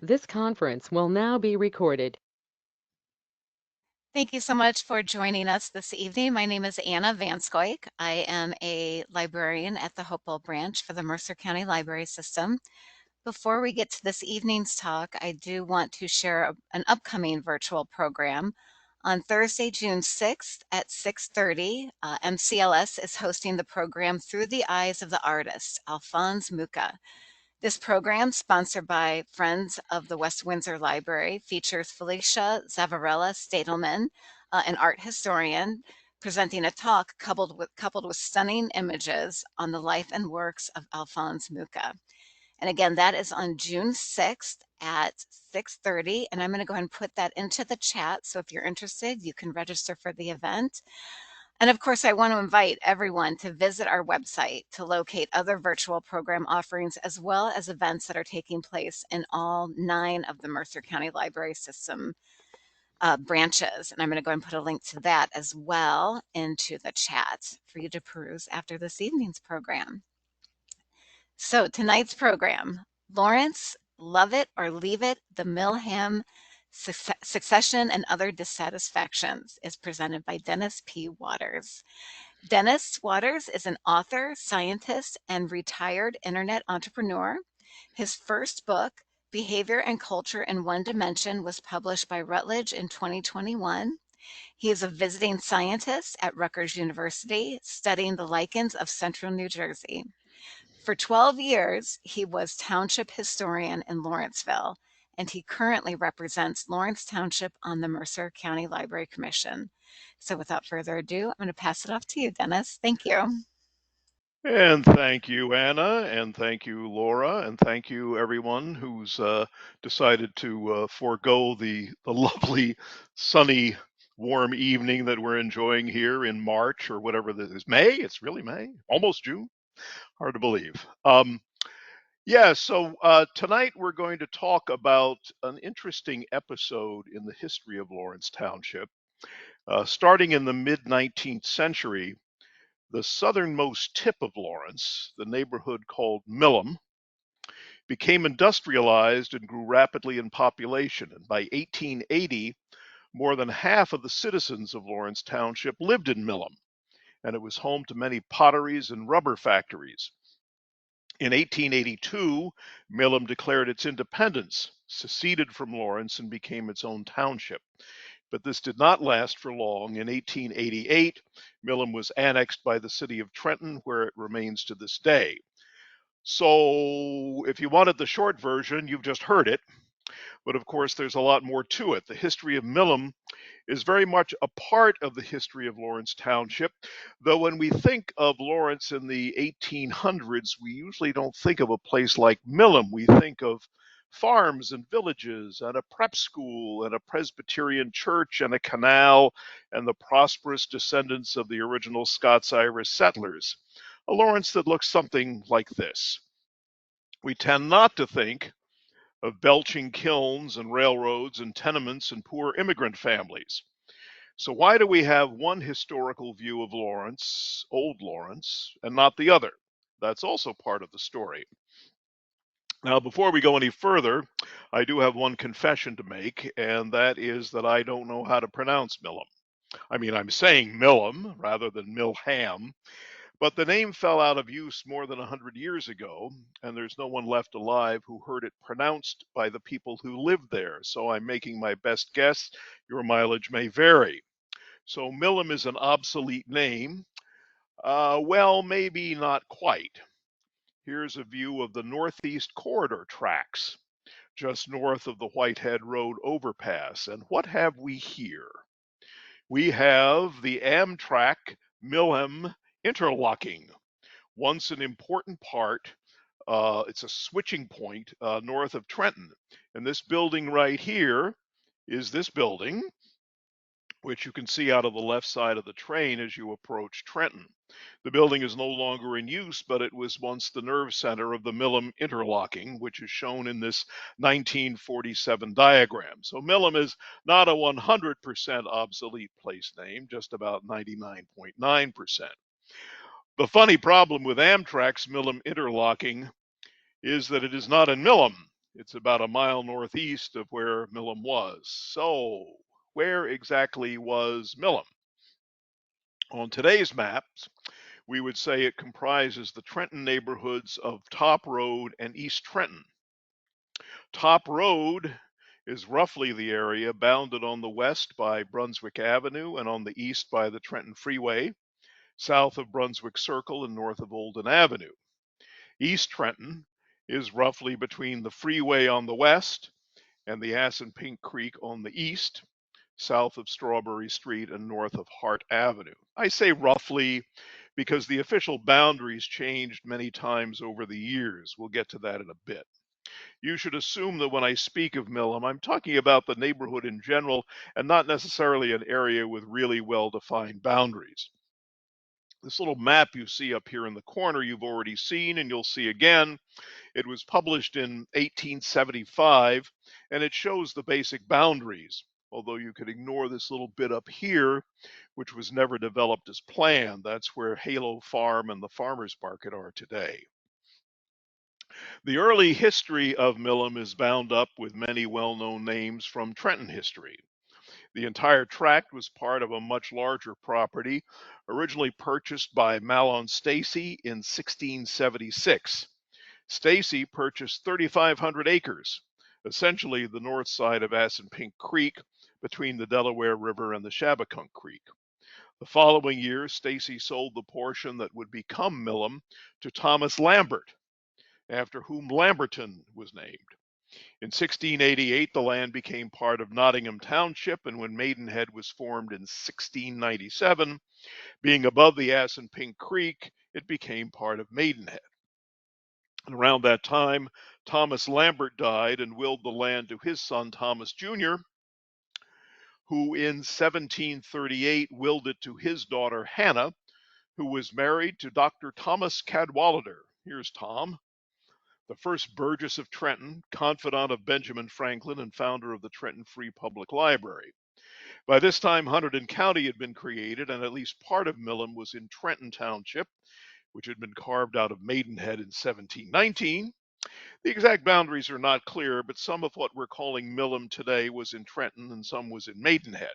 This conference will now be recorded. Thank you so much for joining us this evening. My name is Anna Vanscoik. I am a librarian at the Hopewell branch for the Mercer County Library System. Before we get to this evening's talk, I do want to share an upcoming virtual program. On Thursday, June 6th at 6:30, MCLS is hosting the program Through the Eyes of the Artist, Alphonse Mucha. This program, sponsored by Friends of the West Windsor Library, features Felicia Zavarella Stadelman, an art historian, presenting a talk coupled with stunning images on the life and works of Alphonse Mucha. And again, that is on June 6th at 6:30, and I'm going to go ahead and put that into the chat. So if you're interested, you can register for the event. And of course, I want to invite everyone to visit our website to locate other virtual program offerings as well as events that are taking place in all 9 of the Mercer County Library System branches. And I'm going to go and put a link to that as well into the chat for you to peruse after this evening's program. So tonight's program, Lawrence, Love It or Leave It, the Millham Secession and Other Dissatisfactions is presented by Dennis P. Waters. Dennis Waters is an author, scientist, and retired internet entrepreneur. His first book, Behavior and Culture in One Dimension, was published by Routledge in 2021. He is a visiting scientist at Rutgers University, studying the lichens of central New Jersey. For 12 years, he was township historian in Lawrenceville, and he currently represents Lawrence Township on the Mercer County Library Commission. So without further ado, I'm going to pass it off to you, Dennis. Thank you. And thank you, Anna, and thank you, Laura, and thank you, everyone who's decided to forego the lovely, sunny, warm evening that we're enjoying here in March or whatever this is. May? It's really May, almost June. Hard to believe. So tonight we're going to talk about an interesting episode in the history of Lawrence Township. Starting in the mid 19th century, the southernmost tip of Lawrence, the neighborhood called Millham, became industrialized and grew rapidly in population. And by 1880, more than half of the citizens of Lawrence Township lived in Millham, and it was home to many potteries and rubber factories. In 1882, Millham declared its independence, seceded from Lawrence, and became its own township. But this did not last for long. In 1888, Millham was annexed by the city of Trenton, where it remains to this day. So, if you wanted the short version, you've just heard it. But of course, there's a lot more to it. The history of Millham is very much a part of the history of Lawrence Township, though when we think of Lawrence in the 1800s, we usually don't think of a place like Millham. We think of farms and villages and a prep school and a Presbyterian church and a canal and the prosperous descendants of the original Scots-Irish settlers. A Lawrence that looks something like this. We tend not to think of belching kilns and railroads and tenements and poor immigrant families. So why do we have one historical view of Lawrence, old Lawrence, and not the other? That's also part of the story. Now, before we go any further, I do have one confession to make, and that is that I don't know how to pronounce Millham. I mean, I'm saying Millham rather than Millham, but the name fell out of use more than 100 years ago, and there's no one left alive who heard it pronounced by the people who lived there. So I'm making my best guess. Your mileage may vary. So Millham is an obsolete name. Well, maybe not quite. Here's a view of the Northeast Corridor tracks, just north of the Whitehead Road overpass. And what have we here? We have the Amtrak Millham interlocking, once an important part. It's a switching point north of Trenton. And this building right here is this building, which you can see out of the left side of the train as you approach Trenton. The building is no longer in use, but it was once the nerve center of the Millham interlocking, which is shown in this 1947 diagram. So Millham is not a 100% obsolete place name, just about 99.9%. The funny problem with Amtrak's Millham interlocking is that it is not in Millham. It's about a mile northeast of where Millham was. So, where exactly was Millham? On today's maps, we would say it comprises the Trenton neighborhoods of Top Road and East Trenton. Top Road is roughly the area bounded on the west by Brunswick Avenue and on the east by the Trenton Freeway, south of Brunswick Circle and north of Olden Avenue. East Trenton is roughly between the freeway on the west and the Assunpink Creek on the east, south of Strawberry Street and north of Hart Avenue. I say roughly because the official boundaries changed many times over the years. We'll get to that in a bit. You should assume that when I speak of Millham, I'm talking about the neighborhood in general and not necessarily an area with really well-defined boundaries. This little map you see up here in the corner you've already seen and you'll see again. It was published in 1875 and it shows the basic boundaries, although you could ignore this little bit up here, which was never developed as planned. That's where Halo Farm and the Farmers Market are today. The early history of Millham is bound up with many well-known names from Trenton history. The entire tract was part of a much larger property, originally purchased by Mahlon Stacy in 1676. Stacy purchased 3,500 acres, essentially the north side of Assunpink Creek, between the Delaware River and the Shabakunk Creek. The following year, Stacy sold the portion that would become Millham to Thomas Lambert, after whom Lamberton was named. In 1688, the land became part of Nottingham Township, and when Maidenhead was formed in 1697, being above the Assunpink Creek, it became part of Maidenhead. And around that time, Thomas Lambert died and willed the land to his son Thomas Jr., who in 1738 willed it to his daughter Hannah, who was married to Dr. Thomas Cadwallader. Here's Tom, the first Burgess of Trenton, confidant of Benjamin Franklin and founder of the Trenton Free Public Library. By this time, Hunterdon County had been created, and at least part of Millham was in Trenton Township, which had been carved out of Maidenhead in 1719. The exact boundaries are not clear, but some of what we're calling Millham today was in Trenton and some was in Maidenhead.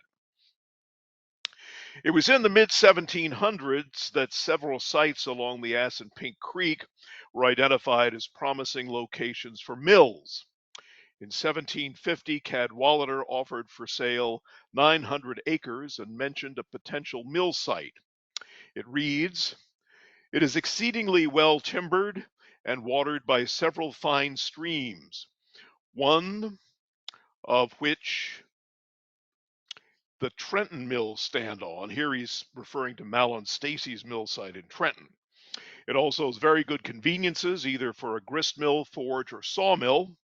It was in the mid-1700s that several sites along the Assunpink Creek were identified as promising locations for mills. In 1750, Cadwallader offered for sale 900 acres and mentioned a potential mill site. It reads, "It is exceedingly well timbered and watered by several fine streams, one of which the Trenton mills stand on." Here he's referring to Mahlon Stacy's mill site in Trenton. It also has very good conveniences, either for a grist mill, forge, or sawmill.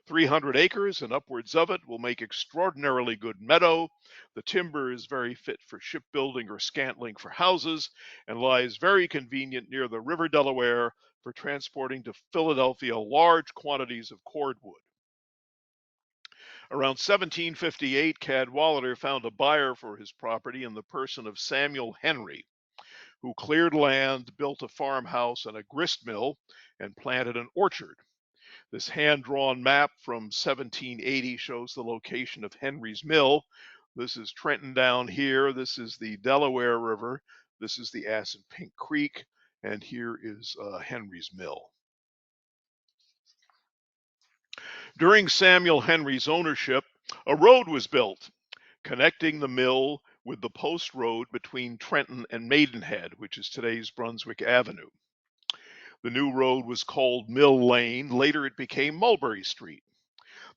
300 acres and upwards of it will make extraordinarily good meadow. The timber is very fit for shipbuilding or scantling for houses and lies very convenient near the River Delaware for transporting to Philadelphia large quantities of cordwood. Around 1758, Cadwallader found a buyer for his property in the person of Samuel Henry, who cleared land, built a farmhouse and a grist mill, and planted an orchard. This hand-drawn map from 1780 shows the location of Henry's Mill. This is Trenton down here. This is the Delaware River. This is the Assunpink Creek. And here is Henry's Mill. During Samuel Henry's ownership, a road was built connecting the mill with the post road between Trenton and Maidenhead, which is today's Brunswick Avenue. The new road was called Mill Lane. Later it became Mulberry Street.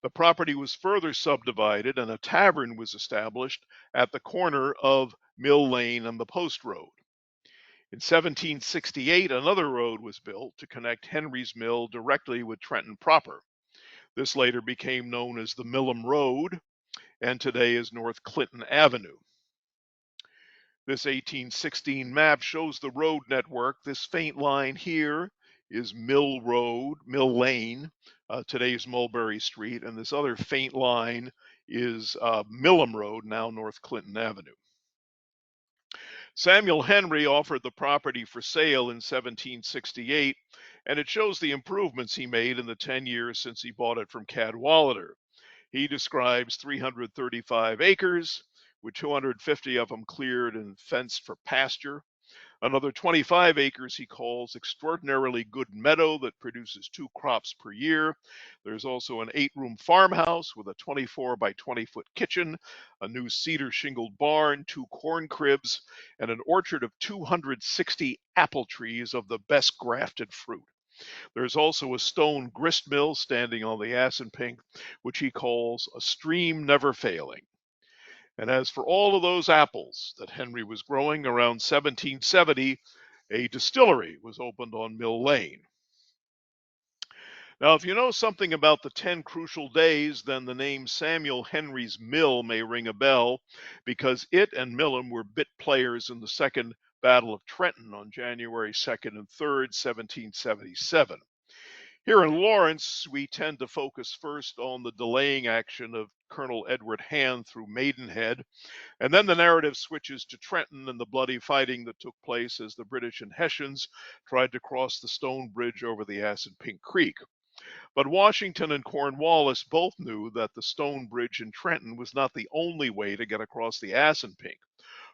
The property was further subdivided and a tavern was established at the corner of Mill Lane and the Post Road. In 1768, another road was built to connect Henry's Mill directly with Trenton proper. This later became known as the Millham Road and today is North Clinton Avenue. This 1816 map shows the road network. This faint line here is Mill Lane, today's Mulberry Street, and this other faint line is Millham Road, now North Clinton Avenue. Samuel Henry offered the property for sale in 1768, and it shows the improvements he made in the 10 years since he bought it from Cadwallader. He describes 335 acres, with 250 of them cleared and fenced for pasture. Another 25 acres he calls extraordinarily good meadow that produces 2 crops per year. There's also an 8-room farmhouse with a 24 by 20-foot kitchen, a new cedar shingled barn, 2 corn cribs, and an orchard of 260 apple trees of the best grafted fruit. There's also a stone grist mill standing on the Assunpink, which he calls a stream never failing. And as for all of those apples that Henry was growing around 1770, a distillery was opened on Mill Lane. Now, if you know something about the 10 crucial days, then the name Samuel Henry's Mill may ring a bell, because it and Millham were bit players in the Second Battle of Trenton on January 2nd and 3rd, 1777. Here in Lawrence, we tend to focus first on the delaying action of Colonel Edward Hand through Maidenhead, and then the narrative switches to Trenton and the bloody fighting that took place as the British and Hessians tried to cross the stone bridge over the Assunpink Creek. But Washington and Cornwallis both knew that the stone bridge in Trenton was not the only way to get across the Assunpink.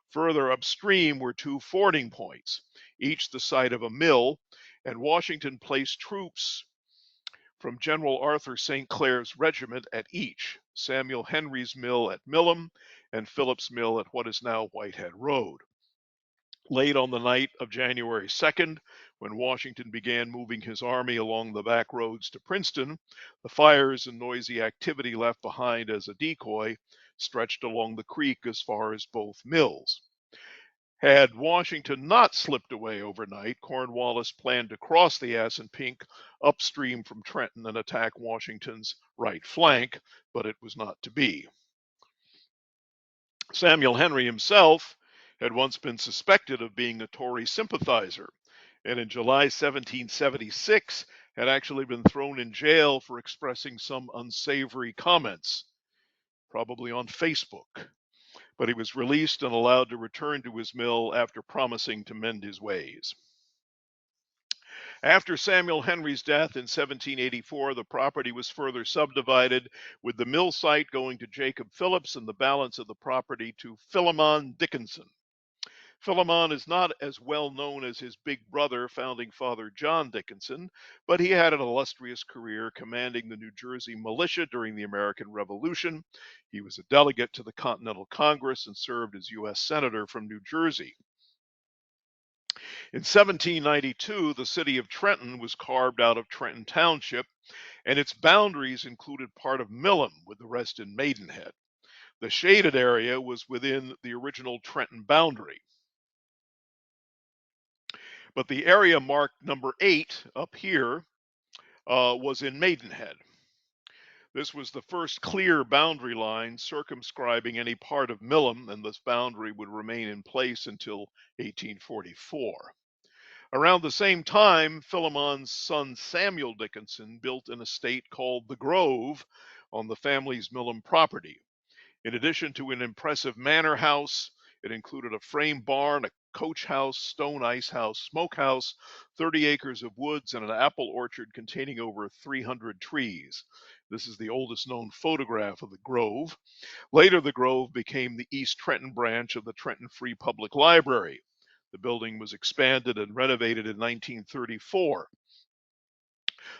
Further upstream were 2 fording points, each the site of a mill, and Washington placed troops from General Arthur St. Clair's regiment at each, Samuel Henry's Mill at Millham and Phillips Mill at what is now Whitehead Road. Late on the night of January 2nd, when Washington began moving his army along the back roads to Princeton, the fires and noisy activity left behind as a decoy stretched along the creek as far as both mills. Had Washington not slipped away overnight, Cornwallis planned to cross the Assunpink upstream from Trenton and attack Washington's right flank, but it was not to be. Samuel Henry himself had once been suspected of being a Tory sympathizer, and in July 1776 had actually been thrown in jail for expressing some unsavory comments, probably on Facebook. But he was released and allowed to return to his mill after promising to mend his ways. After Samuel Henry's death in 1784, the property was further subdivided, with the mill site going to Jacob Phillips and the balance of the property to Philemon Dickinson. Philemon is not as well known as his big brother, founding father John Dickinson, but he had an illustrious career commanding the New Jersey militia during the American Revolution. He was a delegate to the Continental Congress and served as U.S. Senator from New Jersey. In 1792, the city of Trenton was carved out of Trenton Township, and its boundaries included part of Millham, with the rest in Maidenhead. The shaded area was within the original Trenton boundary. But the area marked number 8 up here was in Maidenhead. This was the first clear boundary line circumscribing any part of Millham, and this boundary would remain in place until 1844. Around the same time, Philemon's son Samuel Dickinson built an estate called the Grove on the family's Millham property. In addition to an impressive manor house, it included a frame barn, a coach house, stone ice house, smokehouse, 30 acres of woods, and an apple orchard containing over 300 trees. This is the oldest known photograph of the Grove. Later, the Grove became the East Trenton branch of the Trenton Free Public Library. The building was expanded and renovated in 1934.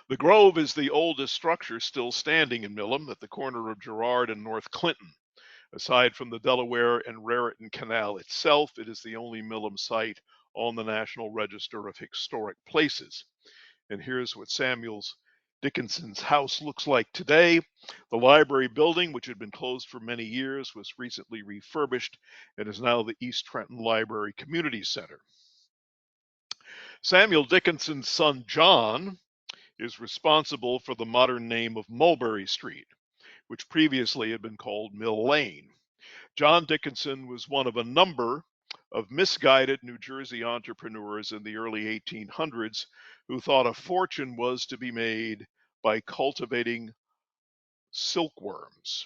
The Grove is the oldest structure still standing in Millham at the corner of Girard and North Clinton. Aside from the Delaware and Raritan Canal itself, it is the only Millham site on the National Register of Historic Places. And here's what Samuel's Dickinson's house looks like today. The library building, which had been closed for many years, was recently refurbished and is now the East Trenton Library Community Center. Samuel Dickinson's son John is responsible for the modern name of Mulberry Street, which previously had been called Mill Lane. John Dickinson was one of a number of misguided New Jersey entrepreneurs in the early 1800s who thought a fortune was to be made by cultivating silkworms.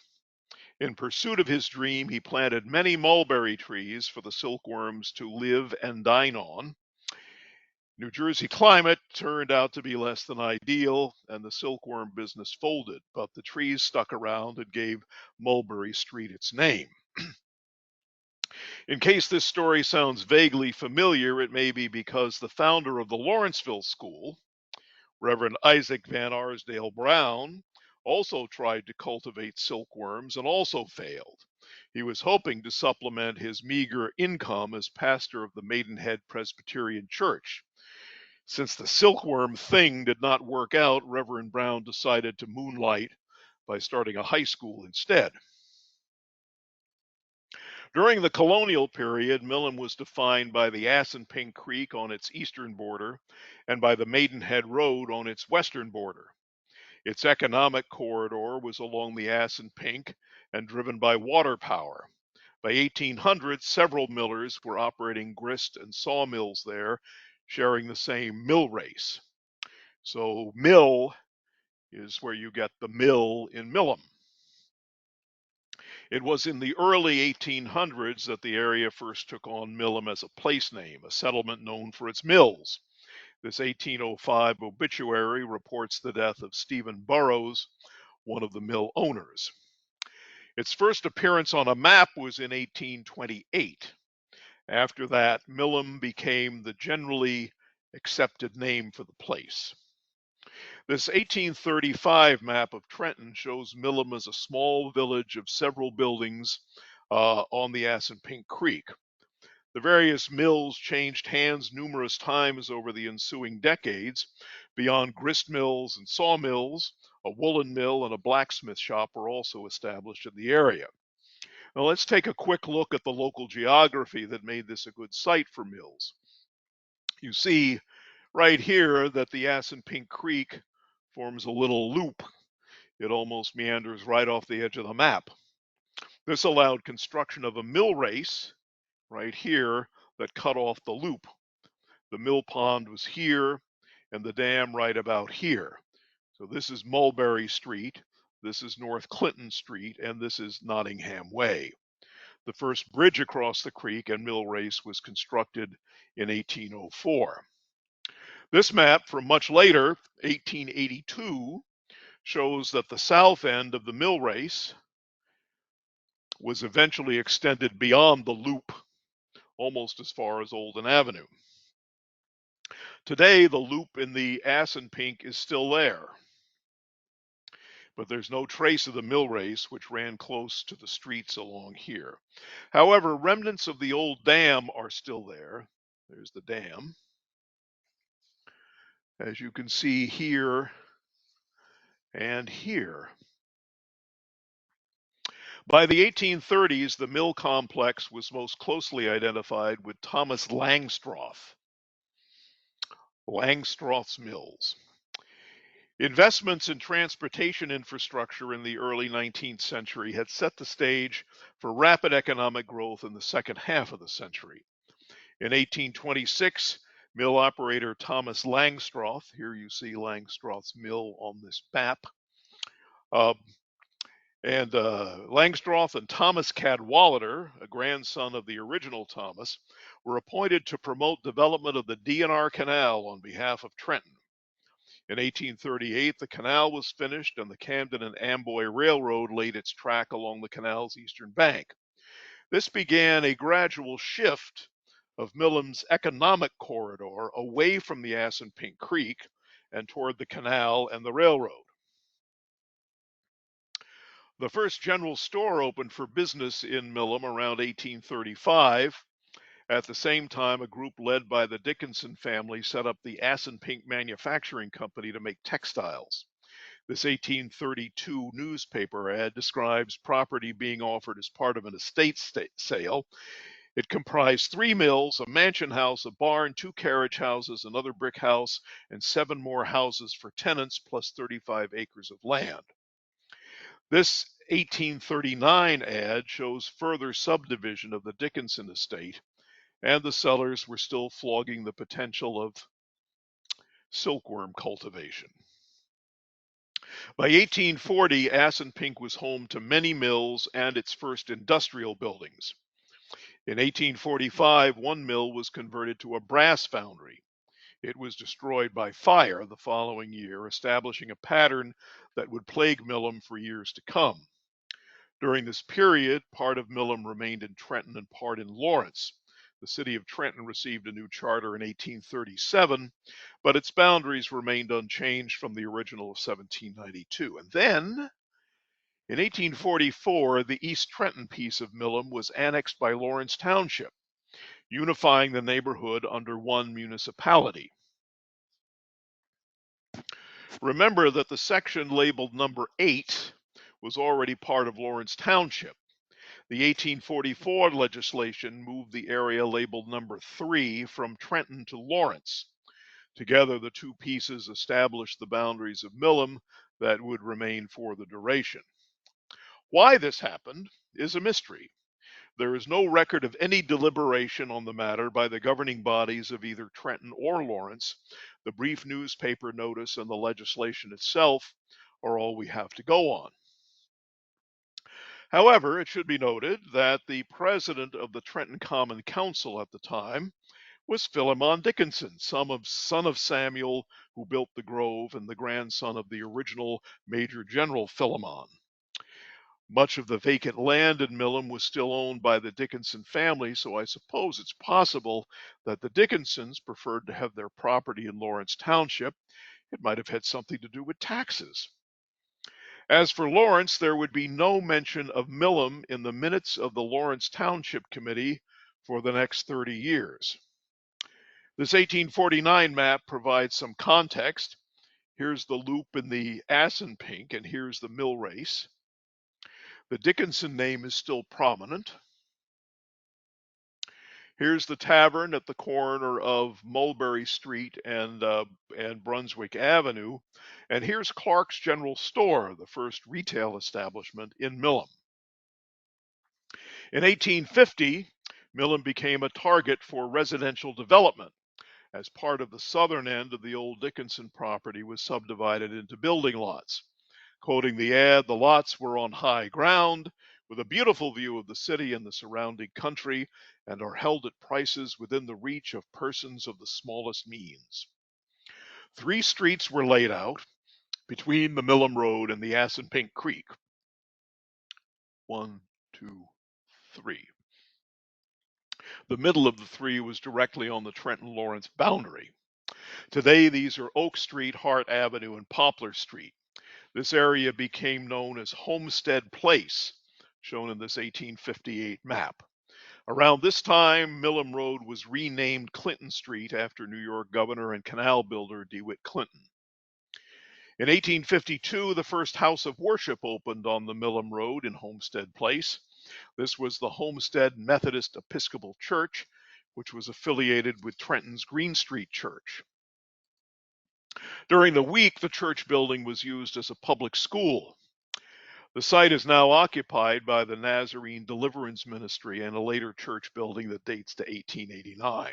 In pursuit of his dream, he planted many mulberry trees for the silkworms to live and dine on. New Jersey climate turned out to be less than ideal, and the silkworm business folded, but the trees stuck around and gave Mulberry Street its name. In case this story sounds vaguely familiar, it may be because the founder of the Lawrenceville School, Reverend Isaac Van Arsdale Brown, also tried to cultivate silkworms and also failed. He was hoping to supplement his meager income as pastor of the Maidenhead Presbyterian Church. Since the silkworm thing did not work out, Reverend Brown decided to moonlight by starting a high school instead. During the colonial period, Millham was defined by the Assunpink Creek on its eastern border and by the Maidenhead Road on its western border. Its economic corridor was along the Assunpink and driven by water power. By 1800, several millers were operating grist and sawmills there, sharing the same mill race. So, mill is where you get the mill in Millham. It was in the early 1800s that the area first took on Millham as a place name, a settlement known for its mills. This 1805 obituary reports the death of Stephen Burroughs, one of the mill owners. Its first appearance on a map was in 1828. After that, Millham became the generally accepted name for the place. This 1835 map of Trenton shows Millham as a small village of several buildings on the Assunpink Creek. The various mills changed hands numerous times over the ensuing decades. Beyond grist mills and sawmills, a woolen mill and a blacksmith shop were also established in the area. Now let's take a quick look at the local geography that made this a good site for mills. You see right here that the Assunpink Creek forms a little loop. It almost meanders right off the edge of the map. This allowed construction of a mill race right here that cut off the loop. The mill pond was here and the dam right about here. So this is Mulberry Street, this is North Clinton Street, and this is Nottingham Way. The first bridge across the creek and mill race was constructed in 1804. This map from much later, 1882, shows that the south end of the mill race was eventually extended beyond the loop, almost as far as Olden Avenue. Today, the loop in the Assunpink is still there, but there's no trace of the mill race, which ran close to the streets along here. However, remnants of the old dam are still there. There's the dam, as you can see here and here. By the 1830s, the mill complex was most closely identified with Thomas Langstroth. Langstroth's Mills. Investments in transportation infrastructure in the early 19th century had set the stage for rapid economic growth in the second half of the century. In 1826, mill operator Thomas Langstroth, here you see Langstroth's mill on this map, Langstroth and Thomas Cadwallader, a grandson of the original Thomas, were appointed to promote development of the D&R Canal on behalf of Trenton. In 1838, the canal was finished and the Camden and Amboy Railroad laid its track along the canal's eastern bank. This began a gradual shift of Millham's economic corridor away from the Assunpink Creek and toward the canal and the railroad. The first general store opened for business in Millham around 1835. At the same time, a group led by the Dickinson family set up the Assunpink Manufacturing Company to make textiles. This 1832 newspaper ad describes property being offered as part of an estate sale. It comprised 3 mills, a mansion house, a barn, 2 carriage houses, another brick house, and 7 more houses for tenants, plus 35 acres of land. This 1839 ad shows further subdivision of the Dickinson estate, and the sellers were still flogging the potential of silkworm cultivation. By 1840, Assunpink was home to many mills and its first industrial buildings. In 1845, one mill was converted to a brass foundry. It was destroyed by fire the following year, establishing a pattern that would plague Millham for years to come. During this period, part of Millham remained in Trenton and part in Lawrence. The city of Trenton received a new charter in 1837, but its boundaries remained unchanged from the original of 1792. And then, in 1844, the East Trenton piece of Millham was annexed by Lawrence Township, unifying the neighborhood under one municipality. Remember that the section labeled number 8 was already part of Lawrence Township. The 1844 legislation moved the area labeled number 3 from Trenton to Lawrence. Together, the two pieces established the boundaries of Millham that would remain for the duration. Why this happened is a mystery. There is no record of any deliberation on the matter by the governing bodies of either Trenton or Lawrence. The brief newspaper notice and the legislation itself are all we have to go on. However, it should be noted that the president of the Trenton Common Council at the time was Philemon Dickinson, son of Samuel, who built the Grove, and the grandson of the original Major General Philemon. Much of the vacant land in Millham was still owned by the Dickinson family, so I suppose it's possible that the Dickinsons preferred to have their property in Lawrence Township. It might have had something to do with taxes. As for Lawrence, there would be no mention of Millham in the minutes of the Lawrence Township Committee for the next 30 years. This 1849 map provides some context. Here's the loop in the Assunpink, and here's the mill race. The Dickinson name is still prominent. Here's the tavern at the corner of Mulberry Street and Brunswick Avenue. And here's Clark's General Store, the first retail establishment in Millham. In 1850, Millham became a target for residential development, as part of the southern end of the old Dickinson property was subdivided into building lots. Quoting the ad, the lots were on high ground with a beautiful view of the city and the surrounding country, and are held at prices within the reach of persons of the smallest means. 3 streets were laid out between the Millham Road and the Assunpink Creek. 1, 2, 3. The middle of the 3 was directly on the Trenton-Lawrence boundary. Today, these are Oak Street, Hart Avenue, and Poplar Street. This area became known as Homestead Place, shown in this 1858 map. Around this time, Millham Road was renamed Clinton Street after New York Governor and canal builder DeWitt Clinton. In 1852, the first house of worship opened on the Millham Road in Homestead Place. This was the Homestead Methodist Episcopal Church, which was affiliated with Trenton's Green Street Church. During the week, the church building was used as a public school. The site is now occupied by the Nazarene Deliverance Ministry and a later church building that dates to 1889.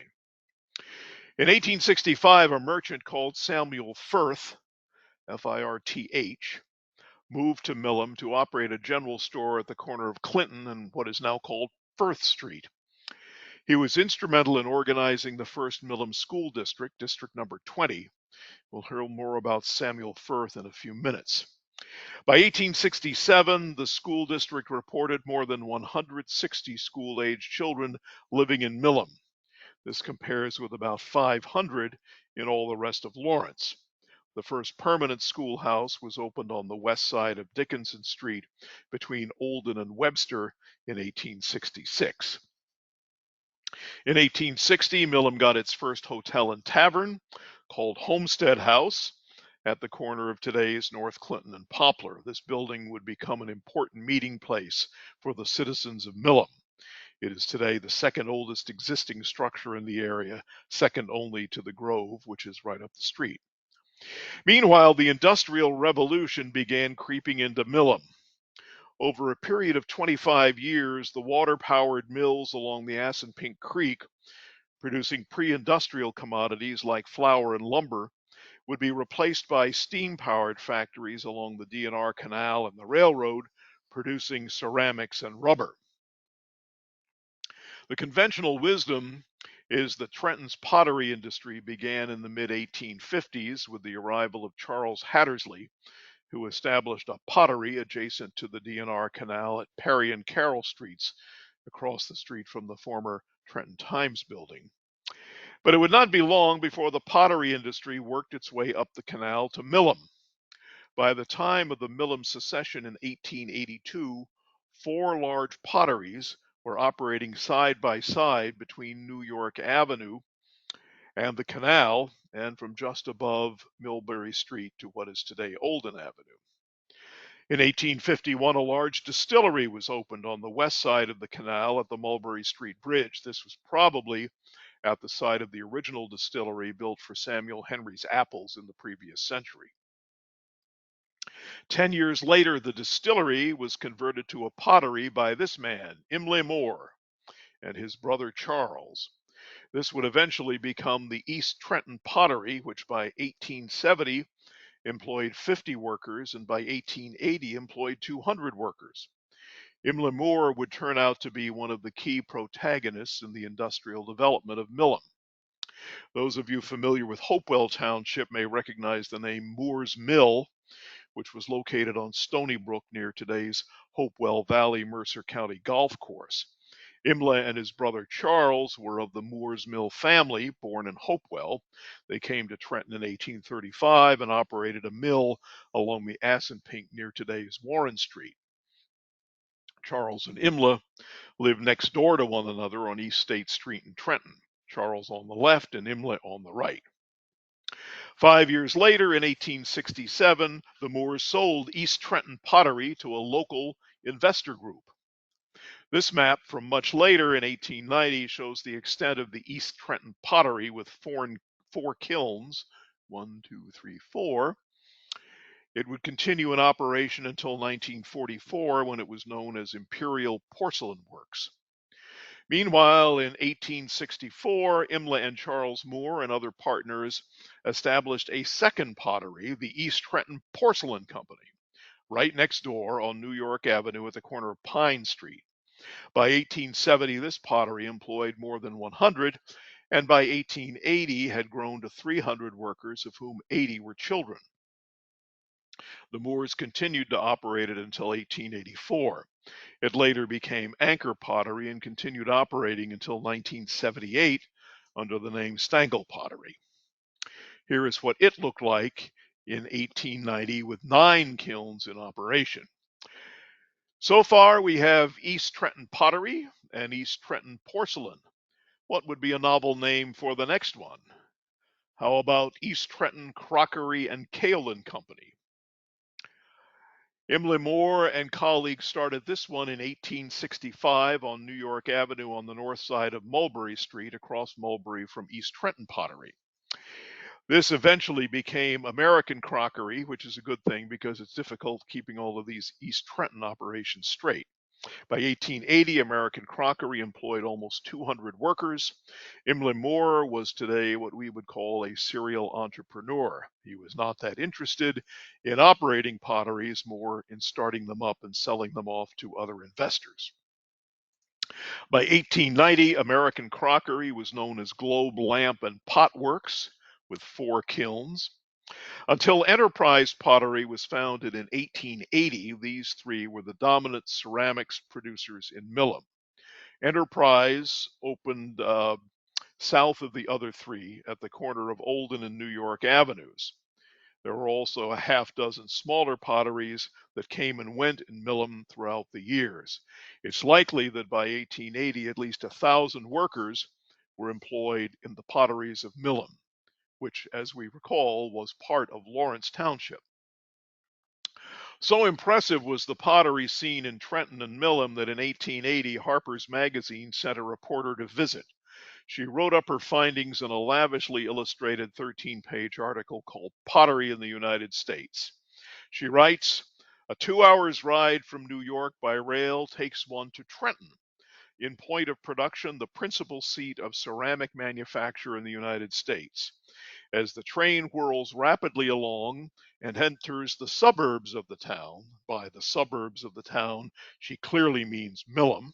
In 1865, a merchant called Samuel Firth, F-I-R-T-H, moved to Millham to operate a general store at the corner of Clinton and what is now called Firth Street. He was instrumental in organizing the first Millham School District, District number 20. We'll hear more about Samuel Firth in a few minutes. By 1867, the school district reported more than 160 school-aged children living in Millham. This compares with about 500 in all the rest of Lawrence. The first permanent schoolhouse was opened on the west side of Dickinson Street between Olden and Webster in 1866. In 1860, Millham got its first hotel and tavern, called Homestead House, at the corner of today's North Clinton and Poplar. This building would become an important meeting place for the citizens of Millham. It is today the second oldest existing structure in the area, second only to the Grove, which is right up the street. Meanwhile, the Industrial Revolution began creeping into Millham. Over a period of 25 years, the water-powered mills along the Assunpink Creek, producing pre-industrial commodities like flour and lumber, would be replaced by steam-powered factories along the D&R Canal and the railroad, producing ceramics and rubber. The conventional wisdom is that Trenton's pottery industry began in the mid-1850s with the arrival of Charles Hattersley, who established a pottery adjacent to the D&R Canal at Perry and Carroll Streets, across the street from the former Trenton Times building. But it would not be long before the pottery industry worked its way up the canal to Millham. By the time of the Millham Secession in 1882, 4 large potteries were operating side by side between New York Avenue and the canal, and from just above Millbury Street to what is today Olden Avenue. In 1851, a large distillery was opened on the west side of the canal at the Mulberry Street Bridge. This was probably at the site of the original distillery built for Samuel Henry's apples in the previous century. 10 years later, the distillery was converted to a pottery by this man, Imlay Moore, and his brother Charles. This would eventually become the East Trenton Pottery, which by 1870 employed 50 workers and by 1880 employed 200 workers. Imlay Moore would turn out to be one of the key protagonists in the industrial development of Millham. Those of you familiar with Hopewell Township may recognize the name Moore's Mill, which was located on Stony Brook near today's Hopewell Valley, Mercer County Golf Course. Imlay and his brother Charles were of the Moore's Mill family, born in Hopewell. They came to Trenton in 1835 and operated a mill along the Assunpink near today's Warren Street. Charles and Imlay lived next door to one another on East State Street in Trenton, Charles on the left and Imlay on the right. 5 years later, in 1867, the Moores sold East Trenton Pottery to a local investor group. This map from much later in 1890 shows the extent of the East Trenton Pottery with four kilns, 1, 2, 3, 4. It would continue in operation until 1944 when it was known as Imperial Porcelain Works. Meanwhile, in 1864, Imlay and Charles Moore and other partners established a second pottery, the East Trenton Porcelain Company, right next door on New York Avenue at the corner of Pine Street. By 1870, this pottery employed more than 100, and by 1880 had grown to 300 workers, of whom 80 were children. The Moores continued to operate it until 1884. It later became Anchor Pottery and continued operating until 1978 under the name Stangl Pottery. Here is what it looked like in 1890 with 9 kilns in operation. So far, we have East Trenton Pottery and East Trenton Porcelain. What would be a novel name for the next one? How about East Trenton Crockery and Kaolin Company? Imlay Moore and colleagues started this one in 1865 on New York Avenue on the north side of Mulberry Street, across Mulberry from East Trenton Pottery. This eventually became American Crockery, which is a good thing because it's difficult keeping all of these East Trenton operations straight. By 1880, American Crockery employed almost 200 workers. Imlay Moore was today what we would call a serial entrepreneur. He was not that interested in operating potteries, more in starting them up and selling them off to other investors. By 1890, American Crockery was known as Globe Lamp and Pot Works, with 4 kilns. Until Enterprise Pottery was founded in 1880, these 3 were the dominant ceramics producers in Millham. Enterprise opened south of the other 3 at the corner of Olden and New York Avenues. There were also a half dozen smaller potteries that came and went in Millham throughout the years. It's likely that by 1880, at least 1,000 workers were employed in the potteries of Millham, which, as we recall, was part of Lawrence Township. So impressive was the pottery scene in Trenton and Millham that in 1880, Harper's Magazine sent a reporter to visit. She wrote up her findings in a lavishly illustrated 13-page article called Pottery in the United States. She writes, "A 2 hours ride from New York by rail takes one to Trenton, in point of production the principal seat of ceramic manufacture in the United States. As the train whirls rapidly along and enters the suburbs of the town," by the suburbs of the town she clearly means Millham,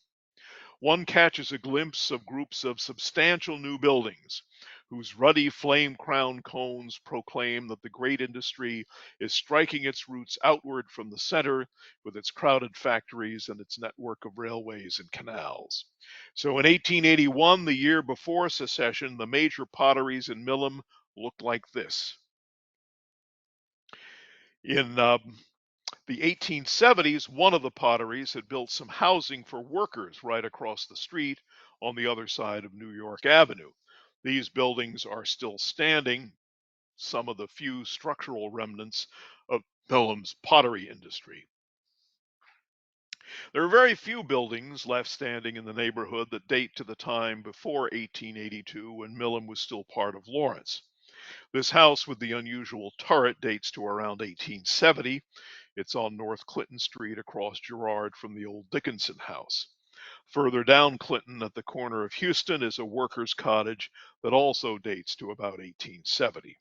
one catches a glimpse of groups of substantial new buildings whose ruddy flame-crowned cones proclaim that the great industry is striking its roots outward from the center with its crowded factories and its network of railways and canals. So in 1881, the year before secession, the major potteries in Millham looked like this. In the 1870s, one of the potteries had built some housing for workers right across the street on the other side of New York Avenue. These buildings are still standing, some of the few structural remnants of Millham's pottery industry. There are very few buildings left standing in the neighborhood that date to the time before 1882 when Millham was still part of Lawrence. This house with the unusual turret dates to around 1870. It's on North Clinton Street across Girard from the old Dickinson house. Further down Clinton at the corner of Houston is a worker's cottage that also dates to about 1870.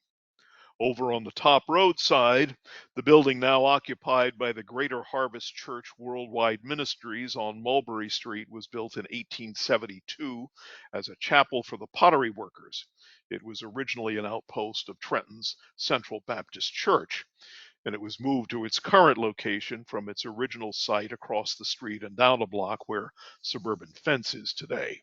Over on the top road side, the building now occupied by the Greater Harvest Church Worldwide Ministries on Mulberry Street was built in 1872 as a chapel for the pottery workers. It was originally an outpost of Trenton's Central Baptist Church, and it was moved to its current location from its original site across the street and down a block where Suburban Fence is today.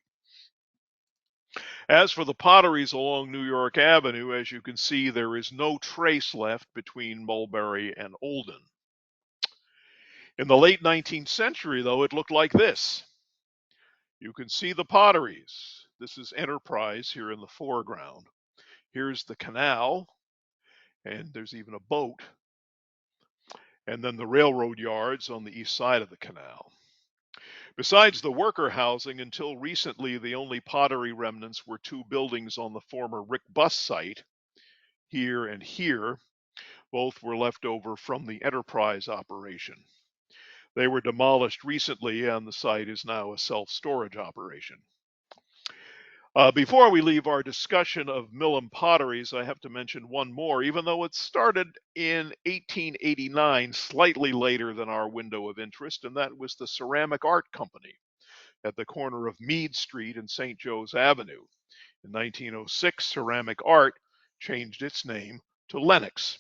As for the potteries along New York Avenue, as you can see, there is no trace left between Mulberry and Olden. In the late 19th century, though, it looked like this. You can see the potteries. This is Enterprise here in the foreground. Here's the canal, and there's even a boat, and then the railroad yards on the east side of the canal. Besides the worker housing, until recently, the only pottery remnants were two buildings on the former Rick Bus site, here and here. Both were left over from the Enterprise operation. They were demolished recently, and the site is now a self-storage operation. Before we leave our discussion of Millham potteries, I have to mention one more, even though it started in 1889, slightly later than our window of interest, and that was the Ceramic Art Company at the corner of Meade Street and St. Joe's Avenue. In 1906, Ceramic Art changed its name to Lenox.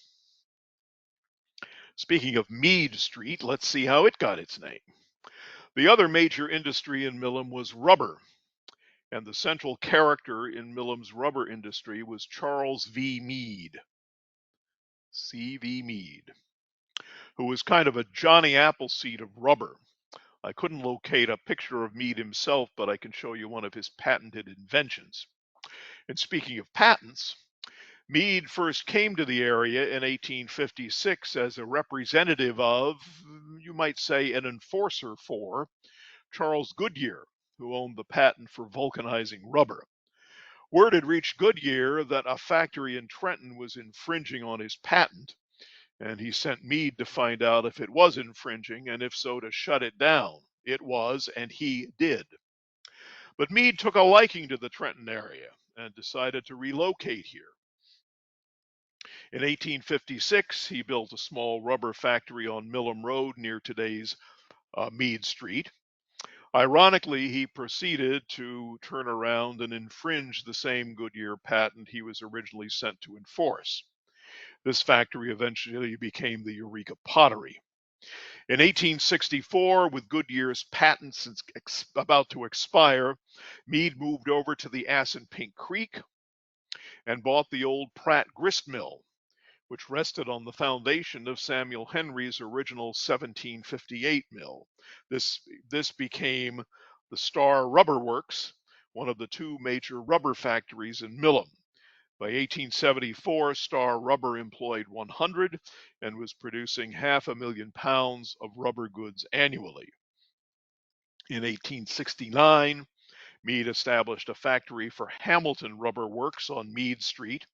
Speaking of Meade Street, let's see how it got its name. The other major industry in Millham was rubber, and the central character in Millham's rubber industry was Charles V. Meade, C.V. Meade, who was kind of a Johnny Appleseed of rubber. I couldn't locate a picture of Meade himself, but I can show you one of his patented inventions. And speaking of patents, Meade first came to the area in 1856 as a representative of, you might say, an enforcer for Charles Goodyear, who owned the patent for vulcanizing rubber. Word had reached Goodyear that a factory in Trenton was infringing on his patent, and he sent Meade to find out if it was infringing, and if so, to shut it down. It was, and he did. But Meade took a liking to the Trenton area and decided to relocate here. In 1856, he built a small rubber factory on Millham Road near today's Meade Street. Ironically, he proceeded to turn around and infringe the same Goodyear patent he was originally sent to enforce. This factory eventually became the Eureka Pottery. In 1864, with Goodyear's patents about to expire, Meade moved over to the Assunpink Creek and bought the old Pratt grist mill, which rested on the foundation of Samuel Henry's original 1758 mill. This became the Star Rubber Works, one of the two major rubber factories in Millham. By 1874, Star Rubber employed 100 and was producing 500,000 pounds of rubber goods annually. In 1869, Meade established a factory for Hamilton Rubber Works on Meade Street.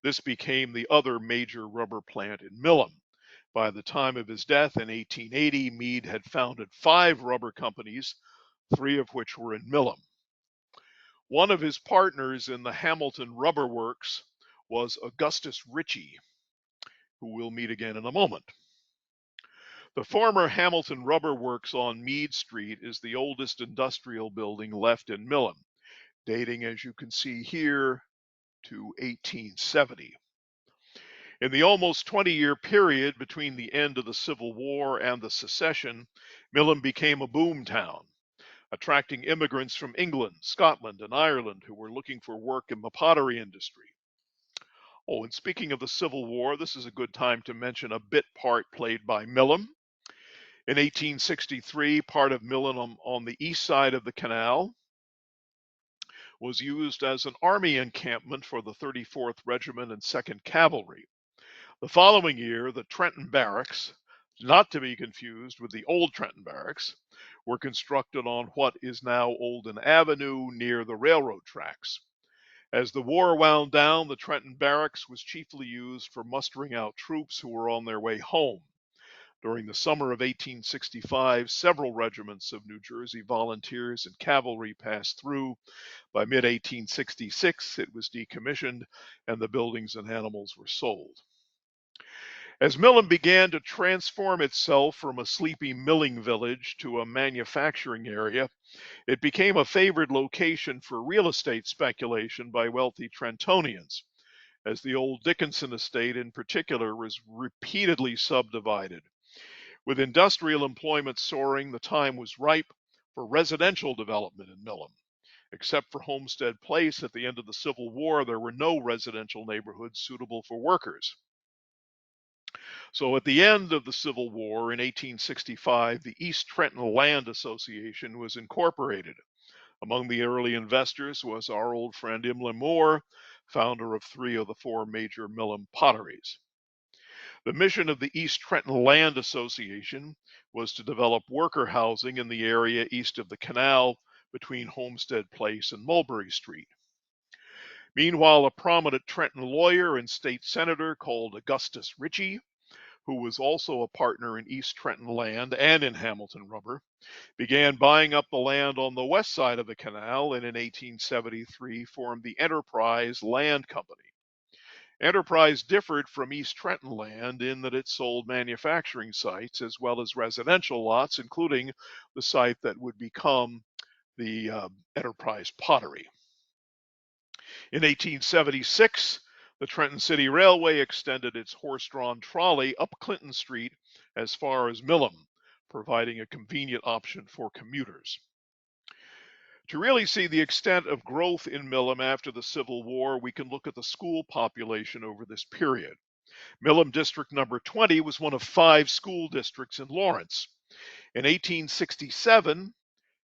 This became the other major rubber plant in Millham. By the time of his death in 1880, Meade had founded 5 rubber companies, 3 of which were in Millham. One of his partners in the Hamilton Rubber Works was Augustus Ritchie, who we'll meet again in a moment. The former Hamilton Rubber Works on Meade Street is the oldest industrial building left in Millham, dating, as you can see here, to 1870. In the almost 20-year period between the end of the Civil War and the Secession, Millham became a boom town, attracting immigrants from England, Scotland, and Ireland who were looking for work in the pottery industry. Oh, and speaking of the Civil War, this is a good time to mention a bit part played by Millham. In 1863, part of Millham on the east side of the canal was used as an army encampment for the 34th Regiment and 2nd Cavalry. The following year, the Trenton Barracks, not to be confused with the old Trenton Barracks, were constructed on what is now Olden Avenue near the railroad tracks. As the war wound down, the Trenton Barracks was chiefly used for mustering out troops who were on their way home. During the summer of 1865, several regiments of New Jersey volunteers and cavalry passed through. By mid-1866, it was decommissioned and the buildings and animals were sold. As Millham began to transform itself from a sleepy milling village to a manufacturing area, it became a favored location for real estate speculation by wealthy Trentonians, as the old Dickinson estate in particular was repeatedly subdivided. With industrial employment soaring, the time was ripe for residential development in Millham. Except for Homestead Place at the end of the Civil War, there were no residential neighborhoods suitable for workers. So at the end of the Civil War in 1865, the East Trenton Land Association was incorporated. Among the early investors was our old friend Imlay Moore, founder of 3 of the 4 major Millham potteries. The mission of the East Trenton Land Association was to develop worker housing in the area east of the canal between Homestead Place and Mulberry Street. Meanwhile, a prominent Trenton lawyer and state senator called Augustus Ritchie, who was also a partner in East Trenton Land and in Hamilton Rubber, began buying up the land on the west side of the canal and in 1873 formed the Enterprise Land Company. Enterprise differed from East Trenton Land in that it sold manufacturing sites as well as residential lots, including the site that would become the Enterprise Pottery. In 1876, the Trenton City Railway extended its horse-drawn trolley up Clinton Street as far as Millham, providing a convenient option for commuters. To really see the extent of growth in Millham after the Civil War, we can look at the school population over this period. Millham District Number 20 was one of 5 school districts in Lawrence. In 1867,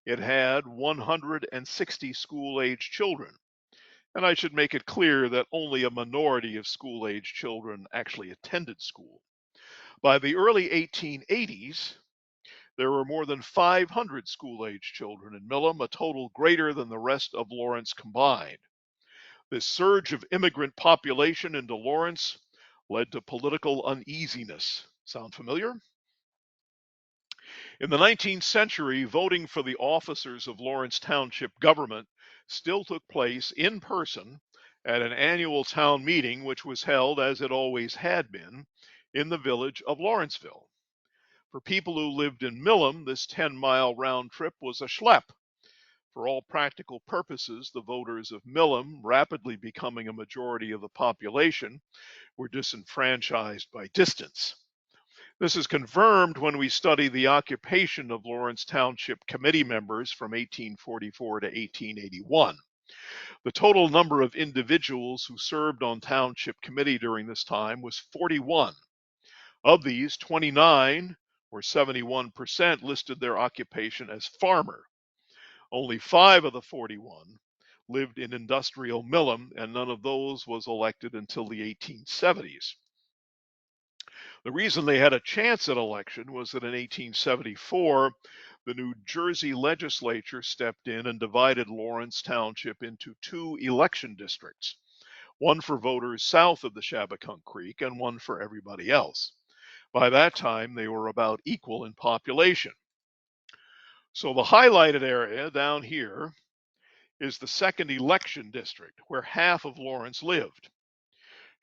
it had 160 school-age children. And I should make it clear that only a minority of school-age children actually attended school. By the early 1880s, there were more than 500 school-age children in Millham, a total greater than the rest of Lawrence combined. This surge of immigrant population into Lawrence led to political uneasiness. Sound familiar? In the 19th century, voting for the officers of Lawrence Township government still took place in person at an annual town meeting, which was held, as it always had been, in the village of Lawrenceville. For people who lived in Millham, this 10-mile round trip was a schlep. For all practical purposes, the voters of Millham, rapidly becoming a majority of the population, were disenfranchised by distance. This is confirmed when we study the occupation of Lawrence Township committee members from 1844 to 1881. The total number of individuals who served on township committee during this time was 41. Of these, 29, or 71%, listed their occupation as farmer. Only 5 of the 41 lived in industrial Millham, and none of those was elected until the 1870s. The reason they had a chance at election was that in 1874, the New Jersey legislature stepped in and divided Lawrence Township into 2 election districts, one for voters south of the Shabakunk Creek and one for everybody else. By that time, they were about equal in population. So the highlighted area down here is the 2nd election district, where half of Lawrence lived.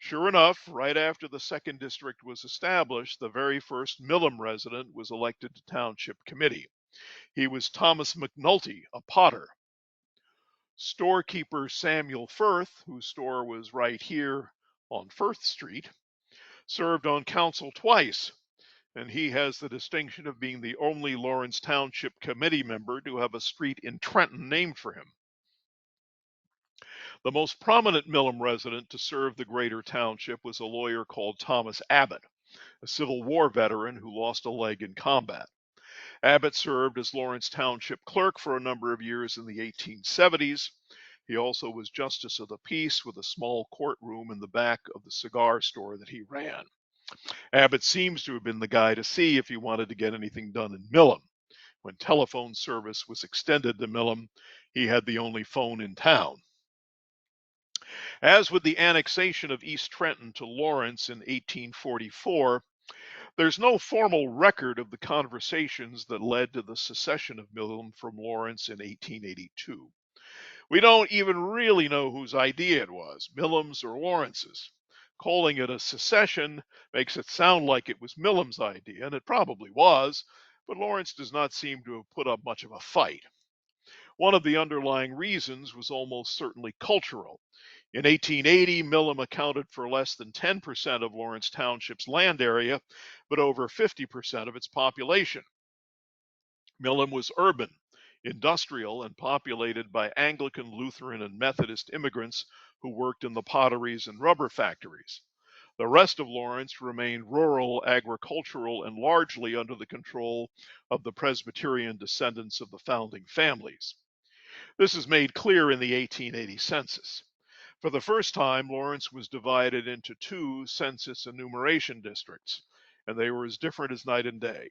Sure enough, right after the second district was established, the very first Millham resident was elected to township committee. He was Thomas McNulty, a potter. Storekeeper Samuel Firth, whose store was right here on Firth Street, served on council twice, and he has the distinction of being the only Lawrence Township Committee member to have a street in Trenton named for him. The most prominent Millham resident to serve the greater township was a lawyer called Thomas Abbott, a Civil War veteran who lost a leg in combat. Abbott served as Lawrence Township clerk for a number of years in the 1870s. He also was justice of the peace with a small courtroom in the back of the cigar store that he ran. Abbott seems to have been the guy to see if he wanted to get anything done in Millham. When telephone service was extended to Millham, he had the only phone in town. As with the annexation of East Trenton to Lawrence in 1844, there's no formal record of the conversations that led to the secession of Millham from Lawrence in 1882. We don't even really know whose idea it was, Millham's or Lawrence's. Calling it a secession makes it sound like it was Millham's idea, and it probably was, but Lawrence does not seem to have put up much of a fight. One of the underlying reasons was almost certainly cultural. In 1880, Millham accounted for less than 10% of Lawrence Township's land area, but over 50% of its population. Millham was urban, industrial, and populated by Anglican, Lutheran, and Methodist immigrants who worked in the potteries and rubber factories. The rest of Lawrence remained rural, agricultural, and largely under the control of the Presbyterian descendants of the founding families. This is made clear in the 1880 census. For the first time, Lawrence was divided into two census enumeration districts, and they were as different as night and day.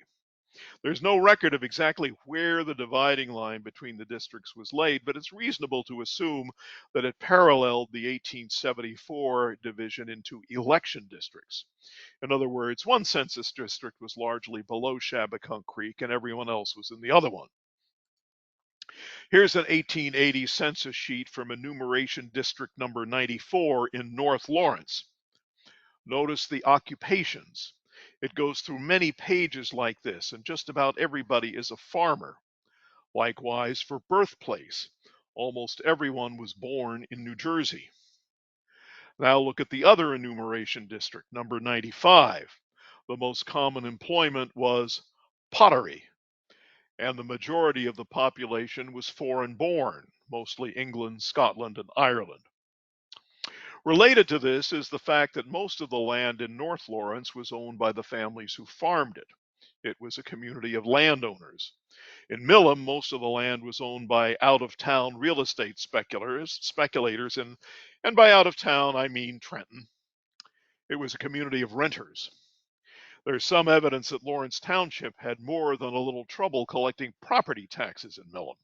There's no record of exactly where the dividing line between the districts was laid, but it's reasonable to assume that it paralleled the 1874 division into election districts. In other words, one census district was largely below Shabakunk Creek and everyone else was in the other one. Here's an 1880 census sheet from enumeration district number 94 in North Lawrence. Notice the occupations. It goes through many pages like this, and just about everybody is a farmer. Likewise for birthplace. Almost everyone was born in New Jersey. Now look at the other enumeration district, number 95. The most common employment was pottery, and the majority of the population was foreign born, mostly England, Scotland, and Ireland. Related to this is the fact that most of the land in North Lawrence was owned by the families who farmed it. It was a community of landowners. In Millham, most of the land was owned by out-of-town real estate speculators, and by out-of-town, I mean Trenton. It was a community of renters. There's some evidence that Lawrence Township had more than a little trouble collecting property taxes in Millham.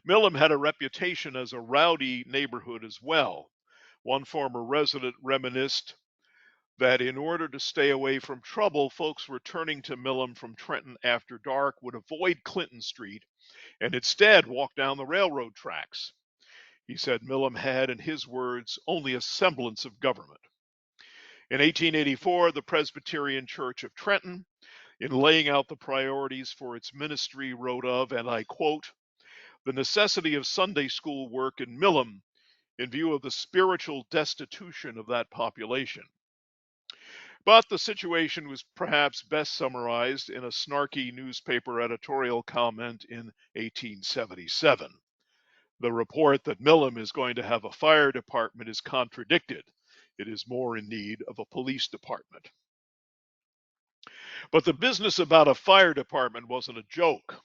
Millham had a reputation as a rowdy neighborhood as well. One former resident reminisced that in order to stay away from trouble, folks returning to Millham from Trenton after dark would avoid Clinton Street and instead walk down the railroad tracks. He said Millham had, in his words, only a semblance of government. In 1884, the Presbyterian Church of Trenton, in laying out the priorities for its ministry, wrote of, and I quote, "the necessity of Sunday school work in Millham in view of the spiritual destitution of that population." But the situation was perhaps best summarized in a snarky newspaper editorial comment in 1877. The report that Millham is going to have a fire department is contradicted. It is more in need of a police department. But the business about a fire department wasn't a joke.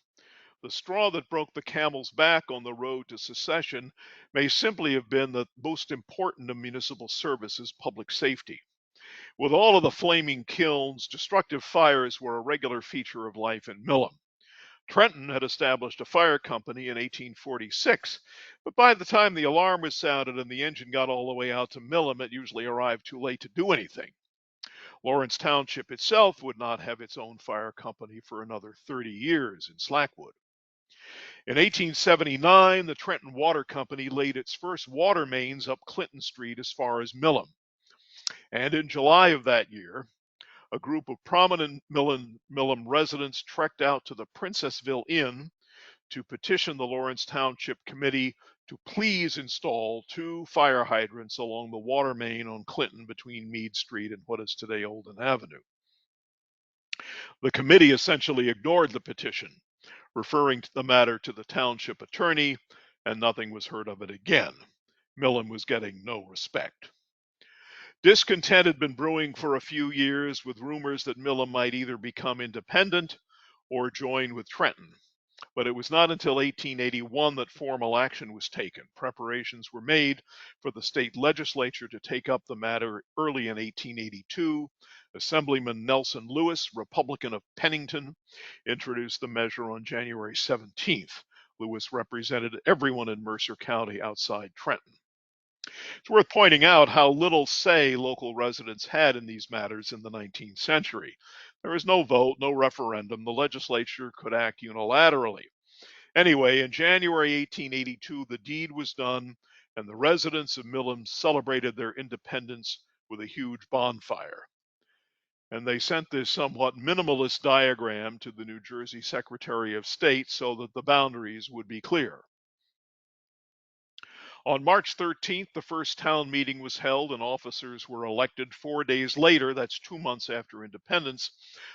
The straw that broke the camel's back on the road to secession may simply have been the most important of municipal services, public safety. With all of the flaming kilns, destructive fires were a regular feature of life in Millham. Trenton had established a fire company in 1846, but by the time the alarm was sounded and the engine got all the way out to Millham, it usually arrived too late to do anything. Lawrence Township itself would not have its own fire company for another 30 years in Slackwood. In 1879, the Trenton Water Company laid its first water mains up Clinton Street as far as Millham. And in July of that year, a group of prominent Millham residents trekked out to the Princessville Inn to petition the Lawrence Township Committee to please install 2 fire hydrants along the water main on Clinton between Meade Street and what is today Olden Avenue. The committee essentially ignored the petition, referring the matter to the township attorney, and nothing was heard of it again. Millham was getting no respect. Discontent had been brewing for a few years, with rumors that Millham might either become independent or join with Trenton. But it was not until 1881 that formal action was taken. Preparations were made for the state legislature to take up the matter early in 1882. Assemblyman Nelson Lewis, Republican of Pennington, introduced the measure on January 17th. Lewis represented everyone in Mercer County outside Trenton. It's worth pointing out how little say local residents had in these matters in the 19th century. There was no vote, no referendum. The legislature could act unilaterally. Anyway, in January 1882, the deed was done, and the residents of Millham celebrated their independence with a huge bonfire. And they sent this somewhat minimalist diagram to the New Jersey Secretary of State so that the boundaries would be clear. On March 13th, the first town meeting was held and officers were elected. 4 days later, that's 2 months after independence,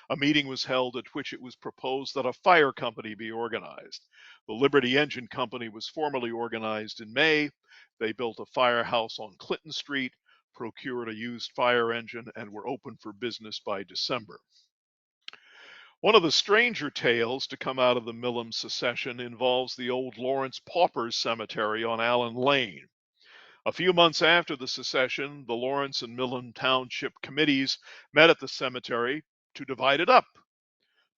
a meeting was held at which it was proposed that a fire company be organized. The Liberty Engine Company was formally organized in May. They built a firehouse on Clinton Street, procured a used fire engine, and were open for business by December. One of the stranger tales to come out of the Millham secession involves the old Lawrence Paupers Cemetery on Allen Lane. A few months after the secession, the Lawrence and Millham Township committees met at the cemetery to divide it up,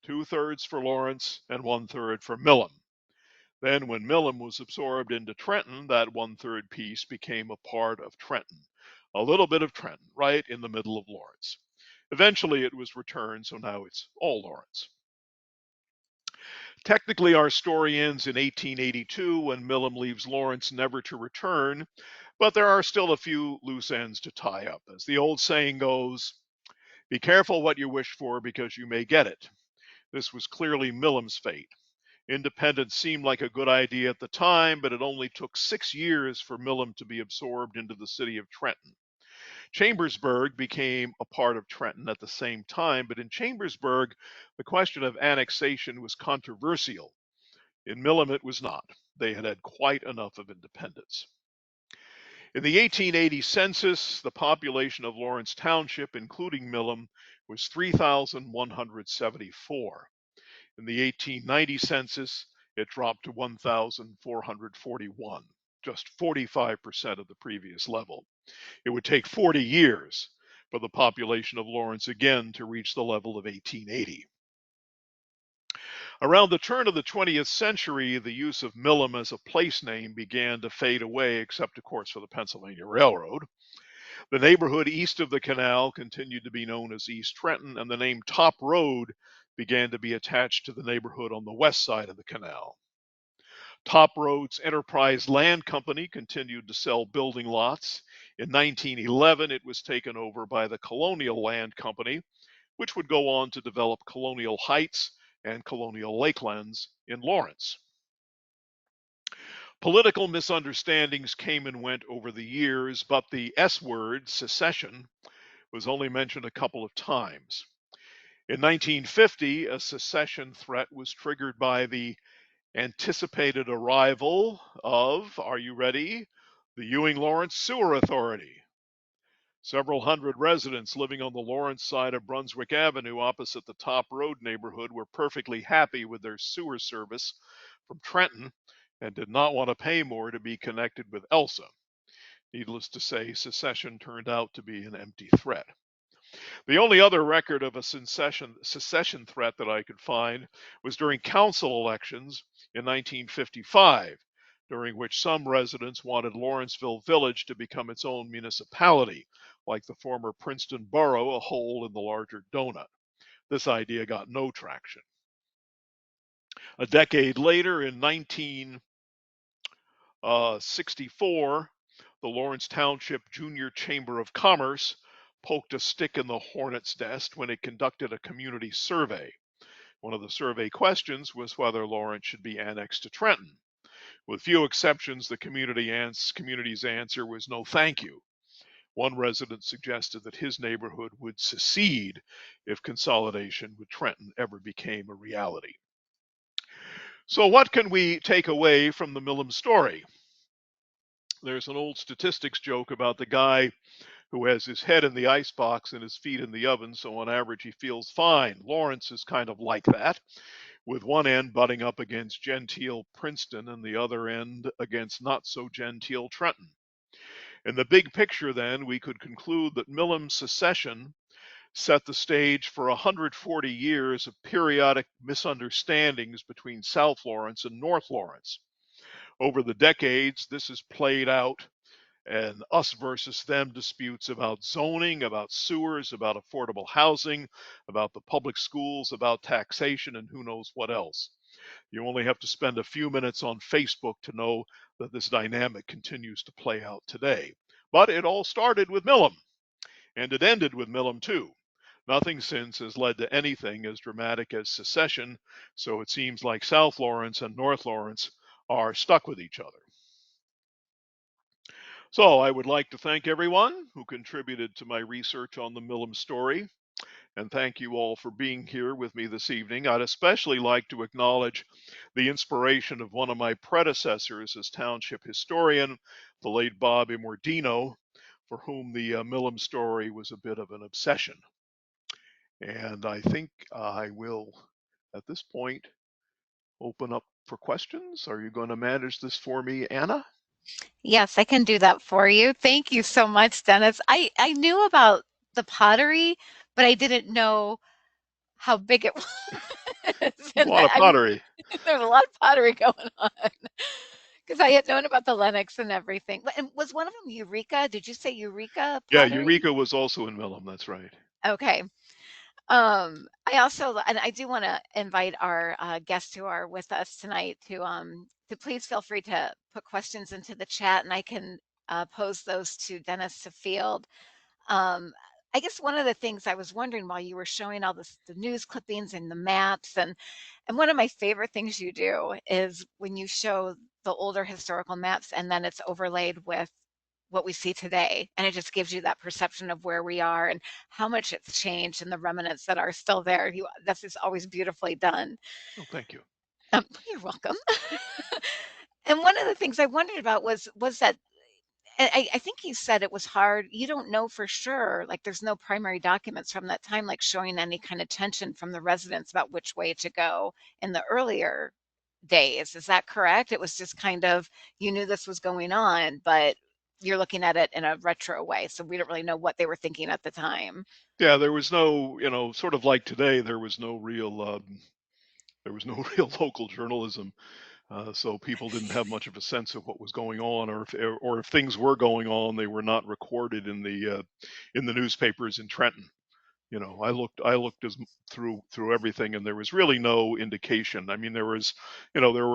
2/3 for Lawrence and 1/3 for Millham. Then, when Millham was absorbed into Trenton, that 1/3 piece became a part of Trenton. A little bit of Trenton, right in the middle of Lawrence. Eventually, it was returned, so now it's all Lawrence. Technically, our story ends in 1882 when Millham leaves Lawrence never to return, but there are still a few loose ends to tie up. As the old saying goes, be careful what you wish for because you may get it. This was clearly Millham's fate. Independence seemed like a good idea at the time, but it only took 6 years for Millham to be absorbed into the city of Trenton. Chambersburg became a part of Trenton at the same time, but in Chambersburg, the question of annexation was controversial. In Millham, it was not. They had had quite enough of independence. In the 1880 census, the population of Lawrence Township, including Millham, was 3,174. In the 1890 census, it dropped to 1,441, just 45% of the previous level. It would take 40 years for the population of Lawrence again to reach the level of 1880. Around the turn of the 20th century, the use of Millham as a place name began to fade away, except, of course, for the Pennsylvania Railroad. The neighborhood east of the canal continued to be known as East Trenton, and the name Top Road began to be attached to the neighborhood on the west side of the canal. Top Road's Enterprise Land Company continued to sell building lots. In 1911, it was taken over by the Colonial Land Company, which would go on to develop Colonial Heights and Colonial Lakelands in Lawrence. Political misunderstandings came and went over the years, but the S word, secession, was only mentioned a couple of times. In 1950, a secession threat was triggered by the anticipated arrival of, are you ready, the Ewing Lawrence Sewer Authority. Several hundred residents living on the Lawrence side of Brunswick Avenue opposite the Top Road neighborhood were perfectly happy with their sewer service from Trenton and did not want to pay more to be connected with Elsa. Needless to say, secession turned out to be an empty threat. The only other record of a secession threat that I could find was during council elections in 1955, during which some residents wanted Lawrenceville Village to become its own municipality, like the former Princeton Borough, a hole in the larger donut. This idea got no traction. A decade later, in 1964, the Lawrence Township Junior Chamber of Commerce poked a stick in the hornet's nest when it conducted a community survey. One of the survey questions was whether Lawrence should be annexed to Trenton. With few exceptions, the community's answer was no thank you. One resident suggested that his neighborhood would secede if consolidation with Trenton ever became a reality. So, what can we take away from the Millham story? There's an old statistics joke about the guy who has his head in the icebox and his feet in the oven, so on average he feels fine. Lawrence is kind of like that, with one end butting up against genteel Princeton and the other end against not so genteel Trenton. In the big picture, then, we could conclude that Millham's secession set the stage for 140 years of periodic misunderstandings between South Lawrence and North Lawrence. Over the decades, this has played out and us versus them disputes about zoning, about sewers, about affordable housing, about the public schools, about taxation, and who knows what else. You only have to spend a few minutes on Facebook to know that this dynamic continues to play out today. But it all started with Millham, and it ended with Millham too. Nothing since has led to anything as dramatic as secession, so it seems like South Lawrence and North Lawrence are stuck with each other. So I would like to thank everyone who contributed to my research on the Millham story, and thank you all for being here with me this evening. I'd especially like to acknowledge the inspiration of one of my predecessors as township historian, the late Bob Imordino, for whom the Millham story was a bit of an obsession. And I think I will, at this point, open up for questions. Are you going to manage this for me, Anna? Yes, I can do that for you. Thank you so much, Dennis. I knew about the pottery, but I didn't know how big it was. A And lot of I mean, pottery. there's a lot of pottery going on because I had known about the Lennox and everything. And was one of them Eureka? Did you say Eureka Yeah, pottery? Eureka was also in Millham. That's right. Okay. I also, and I do want to invite our guests who are with us tonight to please feel free to put questions into the chat, and I can pose those to Dennis to field. Um, I guess one of the things I was wondering while you were showing all this, the news clippings and the maps, and one of my favorite things you do is when you show the older historical maps and then it's overlaid with what we see today, and it just gives you that perception of where we are and how much it's changed and the remnants that are still there. That's just always beautifully done. Oh, thank you. You're welcome. And one of the things I wondered about was that I think you said it was hard. You don't know for sure, like there's no primary documents from that time, like showing any kind of tension from the residents about which way to go in the earlier days. Is that correct? It was just kind of, you knew this was going on, but you're looking at it in a retro way. So we don't really know what they were thinking at the time. Yeah, there was no, sort of like today, there was no real local journalism, so people didn't have much of a sense of what was going on, or if things were going on, they were not recorded in the newspapers in Trenton. I looked through everything, and there was really no indication. I mean, there were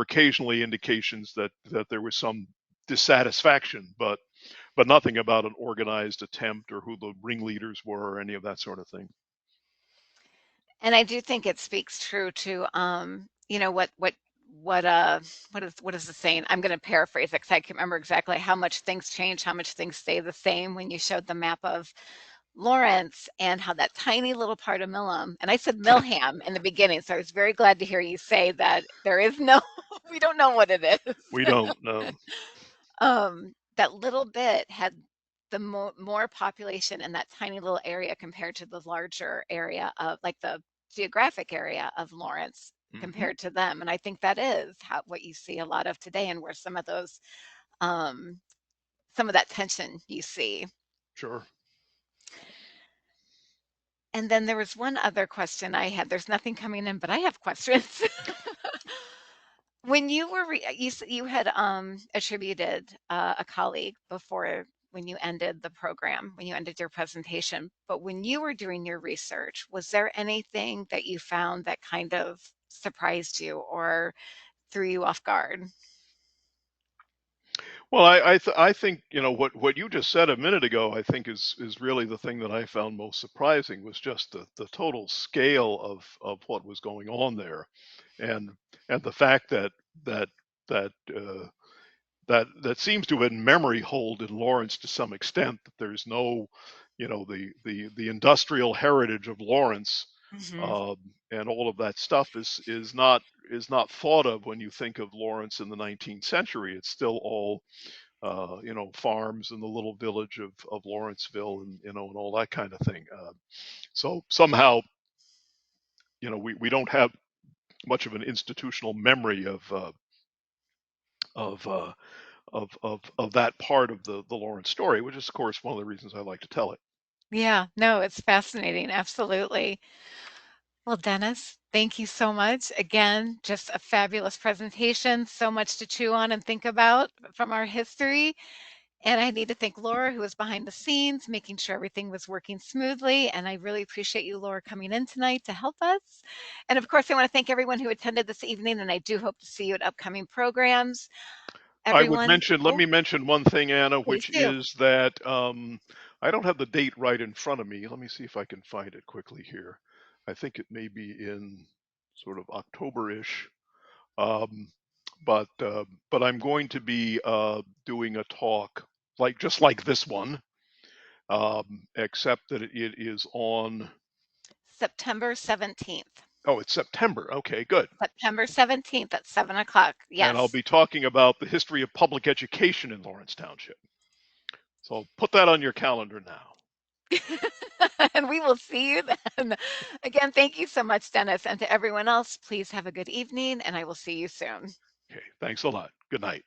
occasionally indications that there was some dissatisfaction, but nothing about an organized attempt or who the ringleaders were or any of that sort of thing. And I do think it speaks true to, what uh what is the saying? I'm going to paraphrase it because I can't remember exactly how much things change, how much things stay the same when you showed the map of Lawrence and how that tiny little part of Millham, and I said Millham in the beginning, so I was very glad to hear you say that there is no, we don't know what it We is. don't know. That little bit had the more population in that tiny little area compared to the larger area of like the geographic area of Lawrence Hmm. compared to them. And I think that is what you see a lot of today and where um, some of that tension you see. Sure. And then there was one other question I had. There's nothing coming in, but I have questions. When you were you had attributed a colleague before when you ended the program, when you ended your presentation. But when you were doing your research, was there anything that you found that kind of surprised you or threw you off guard? Well, I think, you know, what you just said a minute ago, I think is really the thing that I found most surprising, was just the total scale of what was going on there, and the fact that that that seems to have been memory hold in Lawrence to some extent, that there's no, you know, the industrial heritage of Lawrence, Hmm. um, and all of that stuff is not thought of when you think of Lawrence in the 19th century. It's still all, you know, farms and the little village of Lawrenceville, and, you know, and all that kind of thing. So somehow, you know, we don't have much of an institutional memory of uh, of that part of the Lawrence story, which is, of course, one of the reasons I like to tell it. Yeah, no, it's fascinating. Absolutely. Well, Dennis, thank you so much. Again, just a fabulous presentation. So much to chew on and think about from our history. And I need to thank Laura, who was behind the scenes, making sure everything was working smoothly. And I really appreciate you, Laura, coming in tonight to help us. And of course, I want to thank everyone who attended this evening, and I do hope to see you at upcoming programs. I would Everyone, mention, let oh, me mention one thing, Anna, please which do. is that I don't have the date right in front of me. Let me see if I can find it quickly here. I think it may be in sort of October-ish. Um, but I'm going to be doing a talk like just like this one, except that it is on. September 17th. Oh, it's September. Okay, good. September 17th at 7 o'clock. And I'll Yes. be talking about the history of public education in Lawrence Township. So put that on your calendar now. And we will see you then. Again, thank you so much, Dennis. And to everyone else, please have a good evening, and I will see you soon. Okay, thanks a lot. Good night.